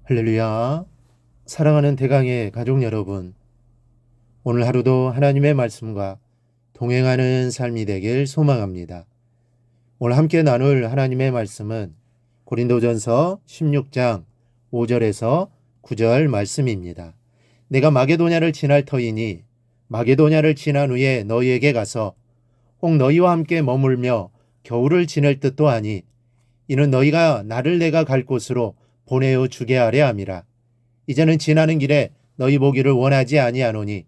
할렐루야. 사랑하는 대강의 가족 여러분, 오늘 하루도 하나님의 말씀과 동행하는 삶이 되길 소망합니다. 오늘 함께 나눌 하나님의 말씀은 고린도전서 16장 5절에서 9절 말씀입니다. 내가 마게도냐를 지날 터이니 마게도냐를 지난 후에 너희에게 가서 혹 너희와 함께 머물며 겨울을 지낼 뜻도 아니 이는 너희가 나를 내가 갈 곳으로 보내어 주게 하려 함이라. 이제는 지나는 길에 너희 보기를 원하지 아니하노니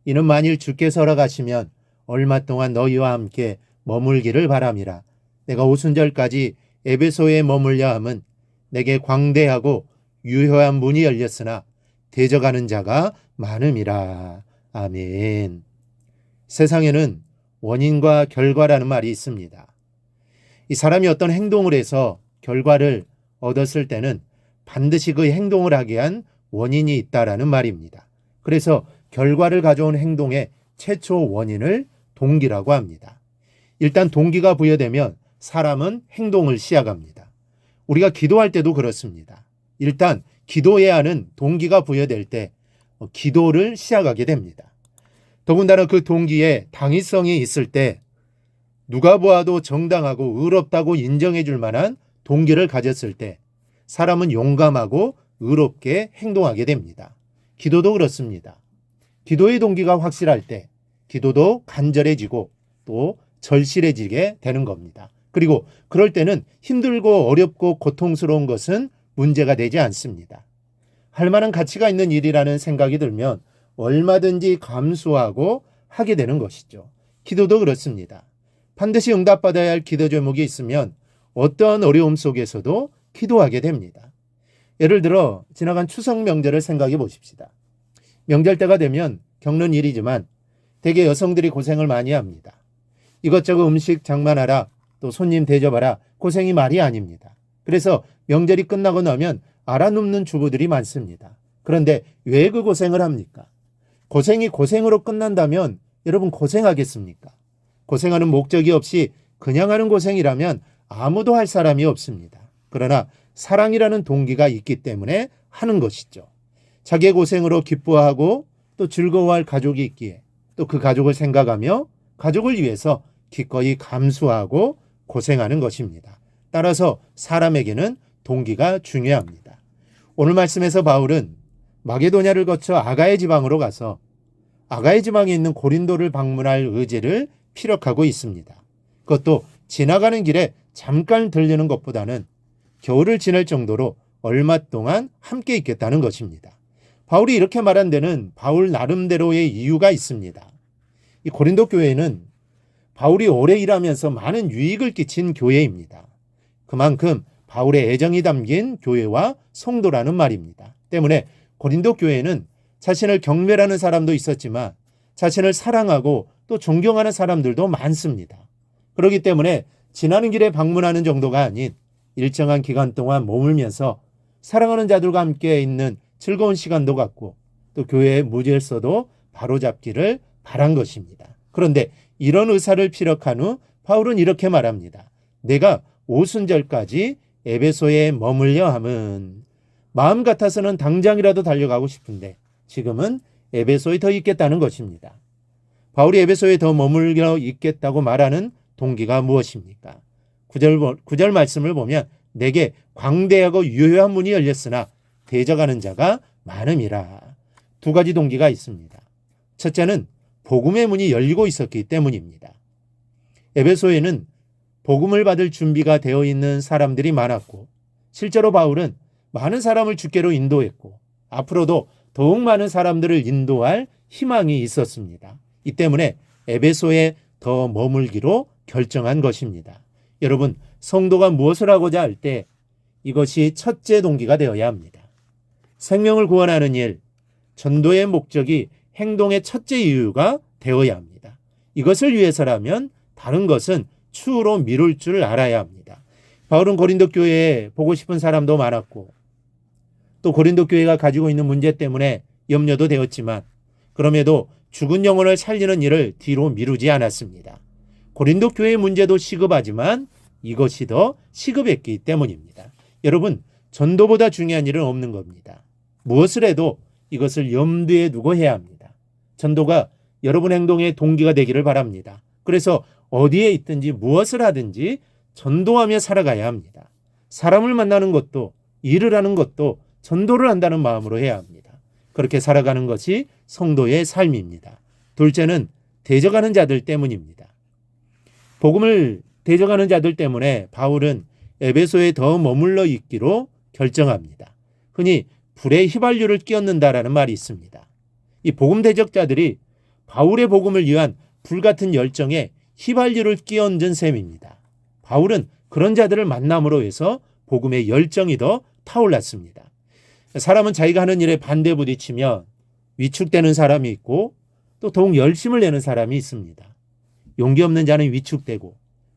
이는 만일 주께서 허락하시면 얼마 동안 너희와 함께 머물기를 바람이라. 내가 오순절까지 에베소에 머물려 함은 내게 광대하고 유효한 문이 열렸으나 대적하는 자가 많음이라. 아멘. 세상에는 원인과 결과라는 말이 있습니다. 이 사람이 어떤 행동을 해서 결과를 얻었을 때는 반드시 그 행동을 하게 한 원인이 있다라는 말입니다. 그래서 결과를 가져온 행동의 최초 원인을 동기라고 합니다. 일단 동기가 부여되면 사람은 행동을 시작합니다. 우리가 기도할 때도 그렇습니다. 일단 기도해야 하는 동기가 부여될 때 기도를 시작하게 됩니다. 더군다나 그 동기에 당위성이 있을 때 누가 보아도 정당하고 의롭다고 인정해 줄 만한 동기를 가졌을 때 사람은 용감하고 의롭게 행동하게 됩니다. 기도도 그렇습니다. 기도의 동기가 확실할 때 기도도 간절해지고 또 절실해지게 되는 겁니다. 그리고 그럴 때는 힘들고 어렵고 고통스러운 것은 문제가 되지 않습니다. 할 만한 가치가 있는 일이라는 생각이 들면 얼마든지 감수하고 하게 되는 것이죠. 기도도 그렇습니다. 반드시 응답받아야 할 기도 제목이 있으면 어떠한 어려움 속에서도 기도하게 됩니다. 예를 들어 지나간 추석 명절을 생각해 보십시다. 명절 때가 되면 겪는 일이지만 대개 여성들이 고생을 많이 합니다. 이것저것 음식 장만하라, 또 손님 대접하라, 고생이 말이 아닙니다. 그래서 명절이 끝나고 나면 알아눕는 주부들이 많습니다. 그런데 왜 그 고생을 합니까? 고생이 고생으로 끝난다면 여러분 고생하겠습니까? 고생하는 목적이 없이 그냥 하는 고생이라면 아무도 할 사람이 없습니다. 그러나 사랑이라는 동기가 있기 때문에 하는 것이죠. 자기의 고생으로 기뻐하고 또 즐거워할 가족이 있기에 또 그 가족을 생각하며 가족을 위해서 기꺼이 감수하고 고생하는 것입니다. 따라서 사람에게는 동기가 중요합니다. 오늘 말씀에서 바울은 마게도냐를 거쳐 아가야 지방으로 가서 아가야 지방에 있는 고린도를 방문할 의지를 피력하고 있습니다. 그것도 지나가는 길에 잠깐 들르는 것보다는 겨울을 지낼 정도로 얼마 동안 함께 있겠다는 것입니다. 바울이 이렇게 말한 데는 바울 나름대로의 이유가 있습니다. 이 고린도 교회는 바울이 오래 일하면서 많은 유익을 끼친 교회입니다. 그만큼 바울의 애정이 담긴 교회와 성도라는 말입니다. 때문에 고린도 교회는 자신을 경멸하는 사람도 있었지만 자신을 사랑하고 또 존경하는 사람들도 많습니다. 그렇기 때문에 지나는 길에 방문하는 정도가 아닌 일정한 기간 동안 머물면서 사랑하는 자들과 함께 있는 즐거운 시간도 갖고 또 교회의 무질서도 바로잡기를 바란 것입니다. 그런데 이런 의사를 피력한 후 바울은 이렇게 말합니다. 내가 오순절까지 에베소에 머물려 함은 마음 같아서는 당장이라도 달려가고 싶은데 지금은 에베소에 더 있겠다는 것입니다. 바울이 에베소에 더 머물러 있겠다고 말하는 동기가 무엇입니까? 9절 말씀을 보면 내게 광대하고 유효한 문이 열렸으나 대적하는 자가 많음이라. 두 가지 동기가 있습니다. 첫째는 복음의 문이 열리고 있었기 때문입니다. 에베소에는 복음을 받을 준비가 되어 있는 사람들이 많았고 실제로 바울은 많은 사람을 주께로 인도했고 앞으로도 더욱 많은 사람들을 인도할 희망이 있었습니다. 이 때문에 에베소에 더 머물기로 결정한 것입니다. 여러분, 성도가 무엇을 하고자 할 때 이것이 첫째 동기가 되어야 합니다. 생명을 구원하는 일, 전도의 목적이 행동의 첫째 이유가 되어야 합니다. 이것을 위해서라면 다른 것은 추후로 미룰 줄 알아야 합니다. 바울은 고린도 교회에 보고 싶은 사람도 많았고 또 고린도 교회가 가지고 있는 문제 때문에 염려도 되었지만 그럼에도 죽은 영혼을 살리는 일을 뒤로 미루지 않았습니다. 고린도 교회의 문제도 시급하지만 이것이 더 시급했기 때문입니다. 여러분, 전도보다 중요한 일은 없는 겁니다. 무엇을 해도 이것을 염두에 두고 해야 합니다. 전도가 여러분 행동의 동기가 되기를 바랍니다. 그래서 어디에 있든지 무엇을 하든지 전도하며 살아가야 합니다. 사람을 만나는 것도 일을 하는 것도 전도를 한다는 마음으로 해야 합니다. 그렇게 살아가는 것이 성도의 삶입니다. 둘째는 대적하는 자들 때문입니다. 복음을 대적하는 자들 때문에 바울은 에베소에 더 머물러 있기로 결정합니다. 흔히 불에 휘발유를 끼얹는다라는 말이 있습니다. 이 복음 대적자들이 바울의 복음을 위한 불같은 열정에 휘발유를 끼얹은 셈입니다. 바울은 그런 자들을 만남으로 해서 복음의 열정이 더 타올랐습니다. 사람은 자기가 하는 일에 반대 부딪히면 위축되는 사람이 있고 또 더욱 열심을 내는 사람이 있습니다. 용기 없는 자는 위축되고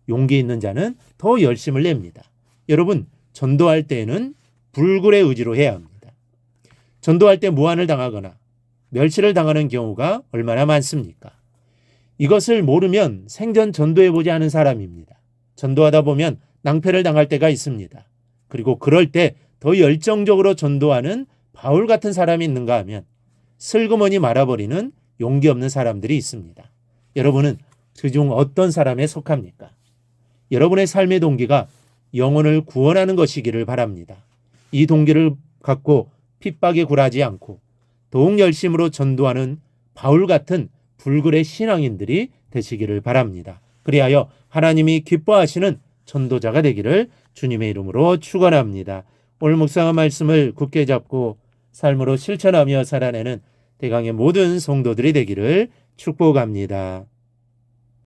용기 있는 자는 더 열심을 냅니다. 여러분, 전도할 때에는 불굴의 의지로 해야 합니다. 전도할 때 무한을 당하거나 멸시를 당하는 경우가 얼마나 많습니까? 이것을 모르면 생전 전도해보지 않은 사람입니다. 전도하다 보면 낭패를 당할 때가 있습니다. 그리고 그럴 때 더 열정적으로 전도하는 바울 같은 사람이 있는가 하면 슬그머니 말아버리는 용기 없는 사람들이 있습니다. 여러분은 그중 어떤 사람에 속합니까? 여러분의 삶의 동기가 영혼을 구원하는 것이기를 바랍니다. 이 동기를 갖고 핍박에 굴하지 않고 더욱 열심으로 전도하는 바울 같은 불굴의 신앙인들이 되시기를 바랍니다. 그리하여 하나님이 기뻐하시는 전도자가 되기를 주님의 이름으로 축원합니다. 오늘 묵상한 말씀을 굳게 잡고 삶으로 실천하며 살아내는 대강의 모든 성도들이 되기를 축복합니다.